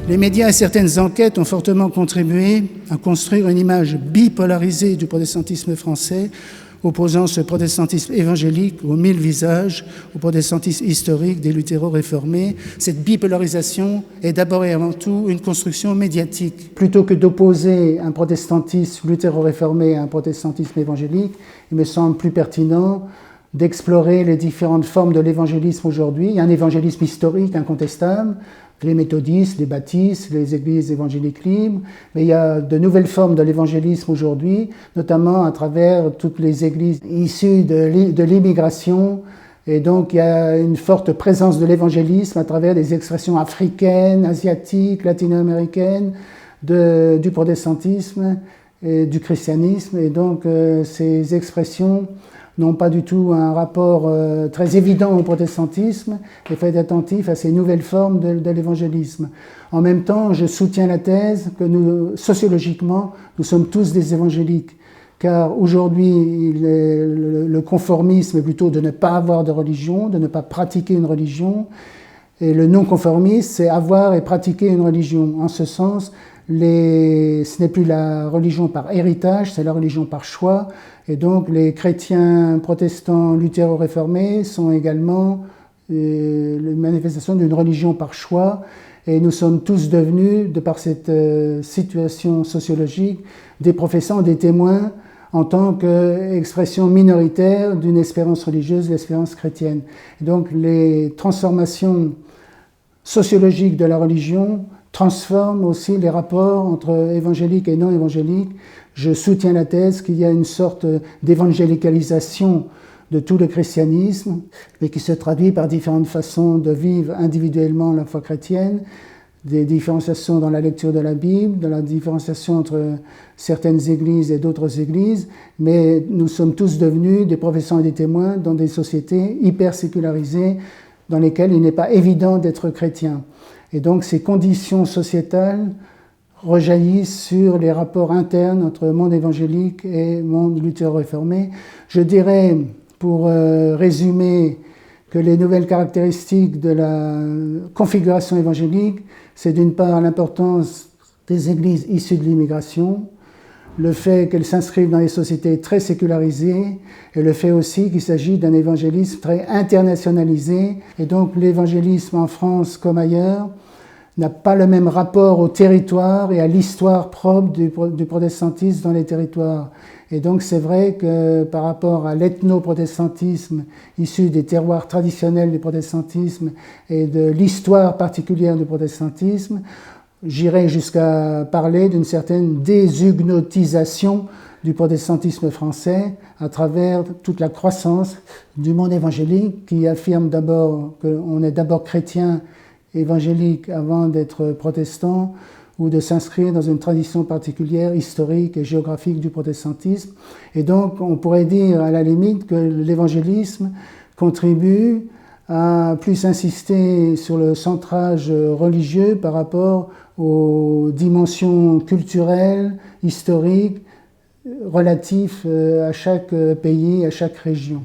Les médias et certaines enquêtes ont fortement contribué à construire une image bipolarisée du protestantisme français, opposant ce protestantisme évangélique aux mille visages, au protestantisme historique des luthéro-réformés. Cette bipolarisation est d'abord et avant tout une construction médiatique. Plutôt que d'opposer un protestantisme luthéro-réformé à un protestantisme évangélique, il me semble plus pertinent d'explorer les différentes formes de l'évangélisme aujourd'hui. Il y a un évangélisme historique incontestable, les méthodistes, les baptistes, les églises évangéliques libres, mais il y a de nouvelles formes de l'évangélisme aujourd'hui, notamment à travers toutes les églises issues de l'immigration, et donc il y a une forte présence de l'évangélisme à travers des expressions africaines, asiatiques, latino-américaines, du protestantisme et du christianisme, et donc ces expressions n'ont pas du tout un rapport très évident au protestantisme. Il faut être attentif à ces nouvelles formes de l'évangélisme. En même temps, je soutiens la thèse que nous, sociologiquement, nous sommes tous des évangéliques, car aujourd'hui, le conformisme est plutôt de ne pas avoir de religion, de ne pas pratiquer une religion, et le non-conformisme, c'est avoir et pratiquer une religion. En ce sens, ce n'est plus la religion par héritage, c'est la religion par choix. Et donc les chrétiens protestants luthéro-réformés sont également la manifestation d'une religion par choix. Et nous sommes tous devenus, de par cette situation sociologique, des professants, des témoins en tant qu'expression minoritaire d'une espérance religieuse, l'espérance chrétienne. Et donc les transformations sociologiques de la religion transforment aussi les rapports entre évangéliques et non évangéliques. Je soutiens la thèse qu'il y a une sorte d'évangélicalisation de tout le christianisme, mais qui se traduit par différentes façons de vivre individuellement la foi chrétienne, des différenciations dans la lecture de la Bible, de la différenciation entre certaines églises et d'autres églises, mais nous sommes tous devenus des professeurs et des témoins dans des sociétés hyper sécularisées dans lesquelles il n'est pas évident d'être chrétien. Et donc ces conditions sociétales rejaillissent sur les rapports internes entre monde évangélique et monde luthéro-réformé. Je dirais, pour résumer, que les nouvelles caractéristiques de la configuration évangélique, c'est d'une part l'importance des églises issues de l'immigration, le fait qu'elles s'inscrivent dans des sociétés très sécularisées, et le fait aussi qu'il s'agit d'un évangélisme très internationalisé. Et donc l'évangélisme en France comme ailleurs n'a pas le même rapport au territoire et à l'histoire propre du protestantisme dans les territoires. Et donc c'est vrai que par rapport à l'ethno-protestantisme issu des terroirs traditionnels du protestantisme et de l'histoire particulière du protestantisme, j'irais jusqu'à parler d'une certaine déshugnotisation du protestantisme français à travers toute la croissance du monde évangélique qui affirme d'abord qu'on est d'abord chrétien évangélique avant d'être protestant ou de s'inscrire dans une tradition particulière, historique et géographique du protestantisme. Et donc on pourrait dire à la limite que l'évangélisme contribue à plus insister sur le centrage religieux par rapport aux dimensions culturelles, historiques, relatifs à chaque pays, à chaque région.